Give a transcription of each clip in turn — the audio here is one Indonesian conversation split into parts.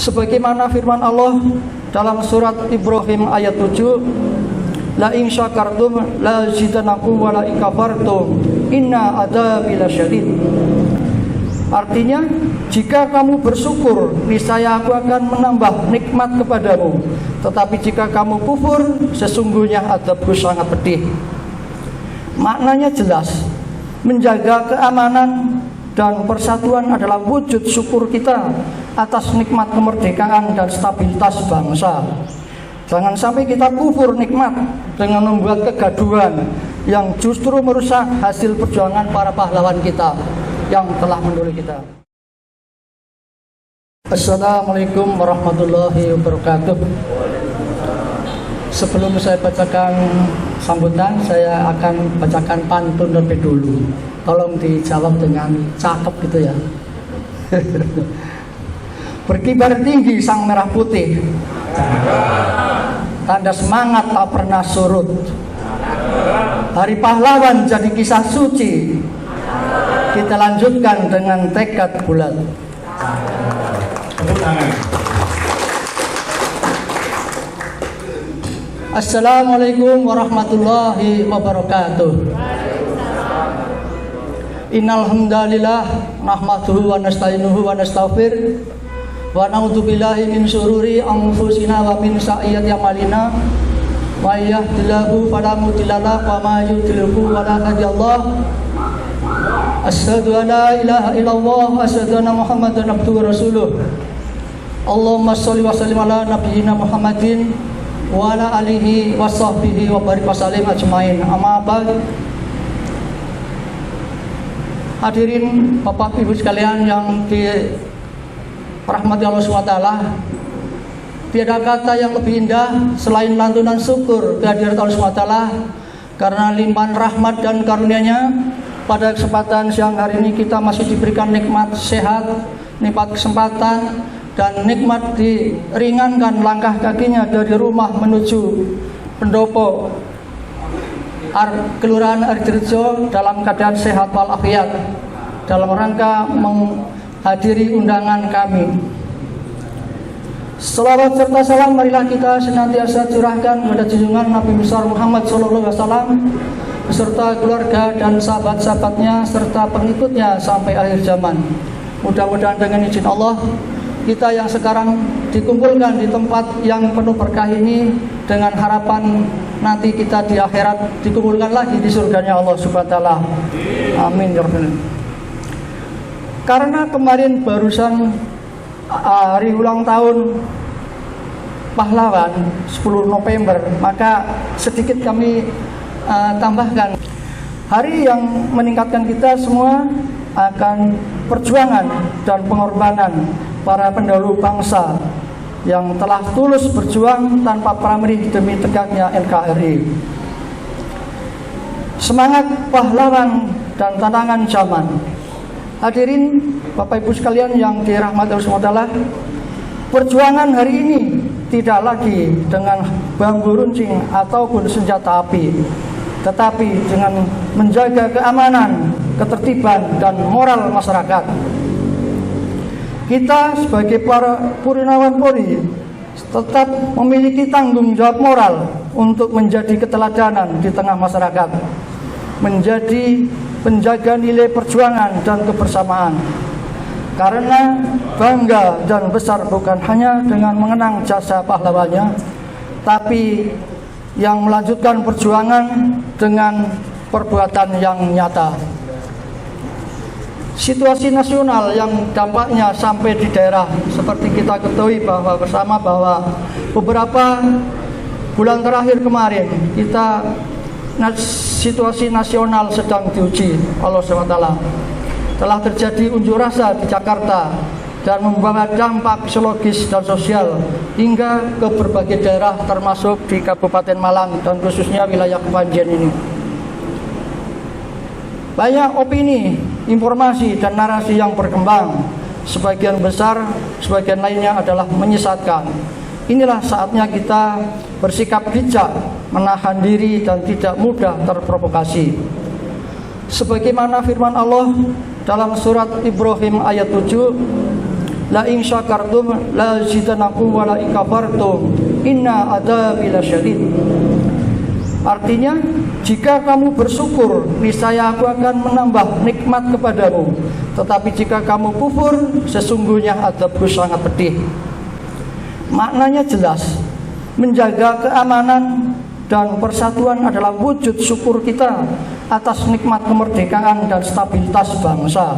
Sebagaimana firman Allah dalam surat Ibrahim ayat 7, la in syakartum la zidanakum wa la in kafartum inna adzabi lasyadid. Artinya, jika kamu bersyukur, niscaya aku akan menambah nikmat kepadamu. Tetapi jika kamu kufur, sesungguhnya azabku sangat pedih. Maknanya jelas, menjaga keamanan dan persatuan adalah wujud syukur kita atas nikmat kemerdekaan dan stabilitas bangsa. Jangan sampai kita kufur nikmat dengan membuat kegaduhan yang justru merusak hasil perjuangan para pahlawan kita yang telah mendahului kita. Assalamualaikum warahmatullahi wabarakatuh. Sebelum saya bacakan sambutan, saya akan bacakan pantun terlebih dulu. Tolong dijawab dengan cakep gitu ya. Berkibar tinggi sang merah putih, tanda semangat tak pernah surut. Hari pahlawan jadi kisah suci, kita lanjutkan dengan tekad bulat. Assalamualaikum warahmatullahi wabarakatuh. Innal hamdalillah nahmaduhu wa nasta'inuhu wa nastaghfir wa na'udzu billahi min syururi anfusina wa min sayyiati a'malina. May yahdihillahu fala mudilla lahu wa may yudlilhu fala hadiya lahu. Asyhadu an la ilaha illallah wa asyhadu anna Muhammadan abduhu wa rasuluh. Allahumma shalli wa sallim ala nabiyyina Muhammadin wa ala alihi wa sahbihi wa barik wa sallim ajmain. Amma ba'd. Hadirin Bapak Ibu sekalian yang dirahmati Allah SWT, tiada kata yang lebih indah selain lantunan syukur kehadirat Allah SWT karena limpahan rahmat dan karunia-Nya. Pada kesempatan siang hari ini kita masih diberikan nikmat sehat, nikmat kesempatan, dan nikmat diringankan langkah kakinya dari rumah menuju pendopo Kelurahan Ardirejo dalam keadaan sehat walafiat, dalam rangka menghadiri undangan kami. Selawat serta salam marilah kita senantiasa curahkan pada junjungan Nabi besar Muhammad SAW beserta keluarga dan sahabat-sahabatnya serta pengikutnya sampai akhir zaman. Mudah-mudahan dengan izin Allah, kita yang sekarang dikumpulkan di tempat yang penuh berkah ini dengan harapan nanti kita di akhirat dikumpulkan lagi di surganya Allah Subhanahu wa taala. Amin ya rabbal alamin. Karena kemarin barusan hari ulang tahun pahlawan 10 November, maka sedikit kami tambahkan. Hari yang meningkatkan kita semua akan perjuangan dan pengorbanan para pendahulu bangsa yang telah tulus berjuang tanpa pamrih demi tegaknya NKRI. Semangat pahlawan dan tantangan zaman. Hadirin Bapak Ibu sekalian yang dirahmati Allah SWT, perjuangan hari ini tidak lagi dengan bambu runcing ataupun senjata api, tetapi dengan menjaga keamanan, ketertiban, dan moral masyarakat. Kita sebagai para Purnawan Polri tetap memiliki tanggung jawab moral untuk menjadi keteladanan di tengah masyarakat, menjadi penjaga nilai perjuangan dan kebersamaan. Karena bangga dan besar bukan hanya dengan mengenang jasa pahlawannya, tapi yang melanjutkan perjuangan dengan perbuatan yang nyata. Situasi nasional yang dampaknya sampai di daerah, seperti kita ketahui bersama bahwa beberapa bulan terakhir kemarin situasi nasional sedang diuji Allah SWT. Telah terjadi unjuk rasa di Jakarta dan membawa dampak psikologis dan sosial hingga ke berbagai daerah termasuk di Kabupaten Malang dan khususnya wilayah Kepanjen ini. Banyak opini, informasi, dan narasi yang berkembang. Sebagian besar, sebagian lainnya adalah menyesatkan. Inilah saatnya kita bersikap bijak, menahan diri, dan tidak mudah terprovokasi. Sebagaimana firman Allah dalam surat Ibrahim ayat 7, la in syakartum la azidannakum wa la in kafartum inna adzabi lasyadid. Artinya, jika kamu bersyukur, niscaya aku akan menambah nikmat kepadamu. Tetapi jika kamu kufur, sesungguhnya azabku sangat pedih. Maknanya jelas, menjaga keamanan dan persatuan adalah wujud syukur kita atas nikmat kemerdekaan dan stabilitas bangsa.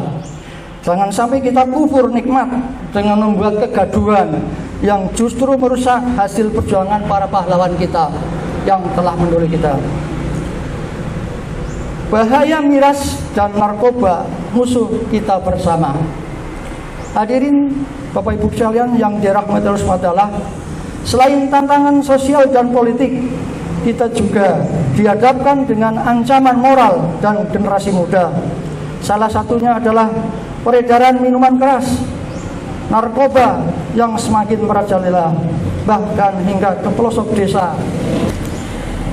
Jangan sampai kita kufur nikmat dengan membuat kegaduhan yang justru merusak hasil perjuangan para pahlawan kita yang telah mendahului kita. Bahaya miras dan narkoba musuh kita bersama. Hadirin Bapak Ibu sekalian yang dirahmati Allah SWT, selain tantangan sosial dan politik, kita juga dihadapkan dengan ancaman moral dan generasi muda. Salah satunya adalah peredaran minuman keras, narkoba yang semakin merajalela, bahkan hingga ke pelosok desa.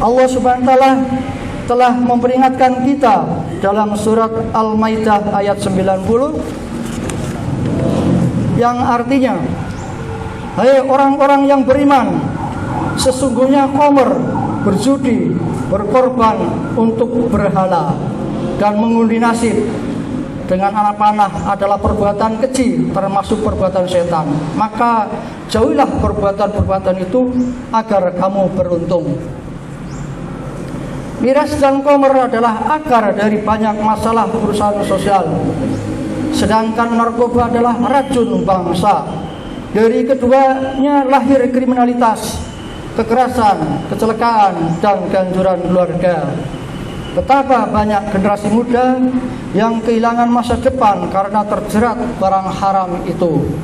Allah Subhanahu wa Ta'ala telah memperingatkan kita dalam surat Al-Maidah ayat 90 yang artinya, hai orang-orang yang beriman, sesungguhnya khamr, berjudi, berkorban untuk berhala, dan mengundi nasib dengan anak panah adalah perbuatan keji, termasuk perbuatan setan. Maka jauhilah perbuatan-perbuatan itu agar kamu beruntung. Miras dan khamr adalah akar dari banyak masalah urusan sosial, sedangkan narkoba adalah racun bangsa. Dari keduanya lahir kriminalitas, kekerasan, kecelakaan, dan kehancuran keluarga. Betapa banyak generasi muda yang kehilangan masa depan karena terjerat barang haram itu.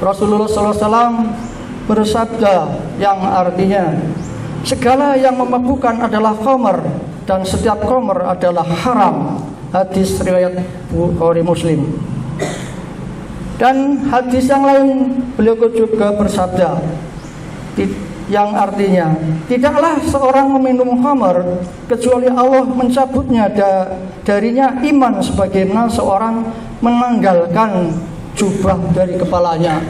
Rasulullah SAW bersabda yang artinya, segala yang memabukkan adalah khamr dan setiap khamr adalah haram. Hadis riwayat Bukhari Muslim. Dan hadis yang lain beliau juga bersabda yang artinya, tidaklah seorang meminum khamr kecuali Allah mencabutnya darinya iman sebagaimana seorang menanggalkan jubah dari kepalanya.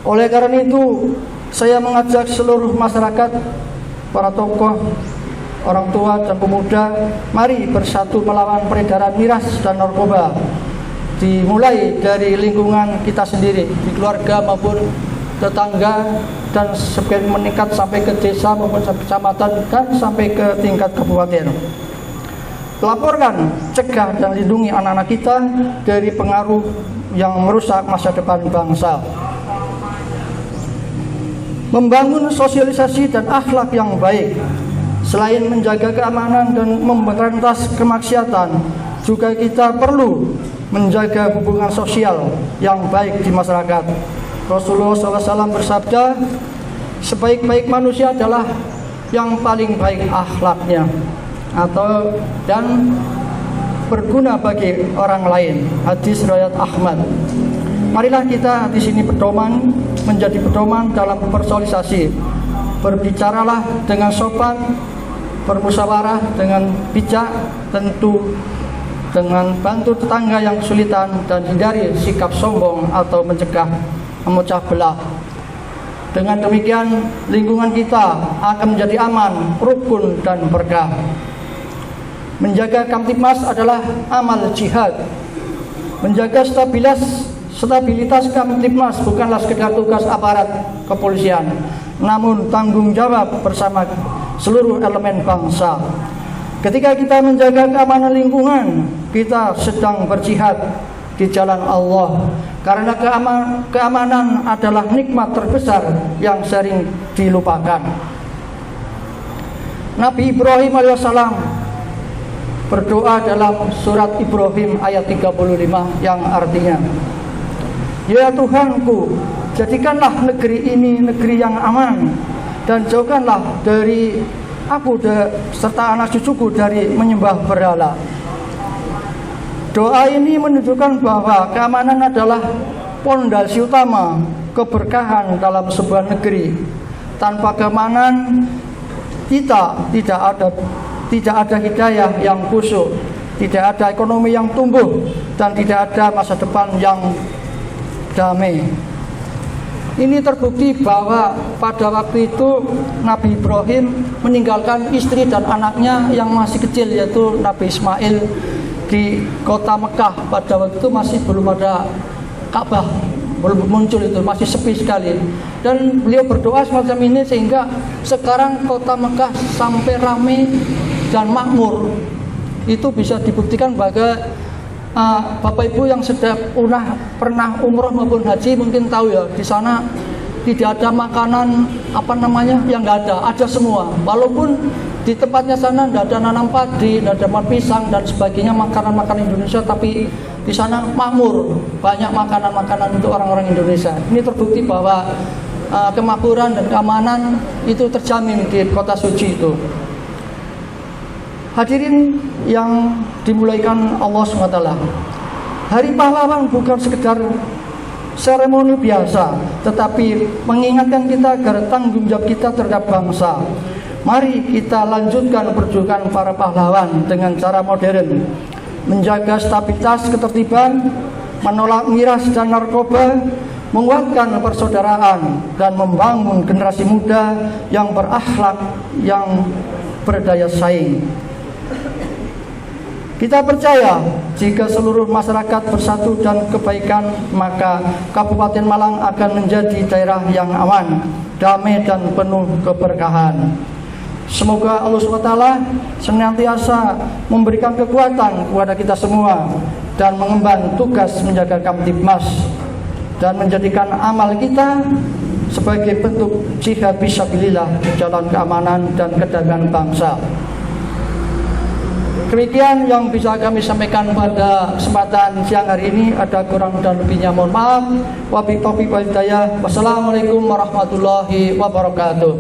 Oleh karena itu, saya mengajak seluruh masyarakat, para tokoh, orang tua dan pemuda, mari bersatu melawan peredaran miras dan narkoba. Dimulai dari lingkungan kita sendiri, di keluarga maupun tetangga, dan semakin meningkat sampai ke desa maupun kecamatan dan sampai ke tingkat kabupaten. Laporkan, cegah dan lindungi anak-anak kita dari pengaruh yang merusak masa depan bangsa. Membangun sosialisasi dan akhlak yang baik, selain menjaga keamanan dan memberantas kemaksiatan, juga kita perlu menjaga hubungan sosial yang baik di masyarakat. Rasulullah SAW bersabda, sebaik-baik manusia adalah yang paling baik akhlaknya dan berguna bagi orang lain. Hadis riwayat Ahmad. Marilah kita di sini menjadi pedoman dalam bersosialisasi. Berbicaralah dengan sopan, bermusyawarah dengan bijak, tentu dengan bantu tetangga yang kesulitan, dan hindari sikap sombong atau memecah belah. Dengan demikian, lingkungan kita akan menjadi aman, rukun, dan berkah. Menjaga Kamtibmas adalah amal jihad. Menjaga stabilitas Kamtibmas bukanlah sekedar tugas aparat kepolisian, namun tanggung jawab bersama seluruh elemen bangsa. Ketika kita menjaga keamanan lingkungan, kita sedang berjihad di jalan Allah, karena keamanan adalah nikmat terbesar yang sering dilupakan. Nabi Ibrahim alaihissalam berdoa dalam surat Ibrahim ayat 35 yang artinya, ya Tuhanku, jadikanlah negeri ini negeri yang aman, dan jauhkanlah dari aku serta anak cucuku dari menyembah berhala. Doa ini menunjukkan bahwa keamanan adalah pondasi utama keberkahan dalam sebuah negeri. Tanpa keamanan kita tidak ada hidayah yang khusyuk, tidak ada ekonomi yang tumbuh, dan tidak ada masa depan yang damai. Ini terbukti bahwa pada waktu itu Nabi Ibrahim meninggalkan istri dan anaknya yang masih kecil, yaitu Nabi Ismail, di kota Mekah. Pada waktu itu masih belum ada Ka'bah, belum muncul, itu masih sepi sekali. Dan beliau berdoa semacam ini sehingga sekarang kota Mekah sampai ramai dan makmur. Itu bisa dibuktikan bahwa Bapak Ibu yang pernah umroh maupun haji mungkin tahu ya, di sana tidak ada makanan yang nggak ada semua. Walaupun di tempatnya sana tidak ada nanam padi, tidak ada pisang dan sebagainya, makanan Indonesia, tapi di sana makmur, banyak makanan untuk orang-orang Indonesia. Ini terbukti bahwa kemakmuran dan keamanan itu terjamin di kota suci itu. Hadirin yang dimulaikan Allah SWT, Hari Pahlawan bukan sekedar seremoni biasa, tetapi mengingatkan kita agar tanggung jawab kita terhadap bangsa. Mari kita lanjutkan perjuangan para pahlawan dengan cara modern, menjaga stabilitas ketertiban, menolak miras dan narkoba, menguatkan persaudaraan, dan membangun generasi muda yang berakhlak, yang berdaya saing. Kita percaya jika seluruh masyarakat bersatu dan kebaikan, maka Kabupaten Malang akan menjadi daerah yang aman, damai dan penuh keberkahan. Semoga Allah SWT senantiasa memberikan kekuatan kepada kita semua dan mengemban tugas menjaga Kamtibmas dan menjadikan amal kita sebagai bentuk jihad fisabilillah di jalan keamanan dan kedamaian bangsa. Demikian yang bisa kami sampaikan pada kesempatan siang hari ini. Ada kurang dan lebihnya mohon maaf. Wabillahi taufiq wal hidayah. Wassalamualaikum warahmatullahi wabarakatuh.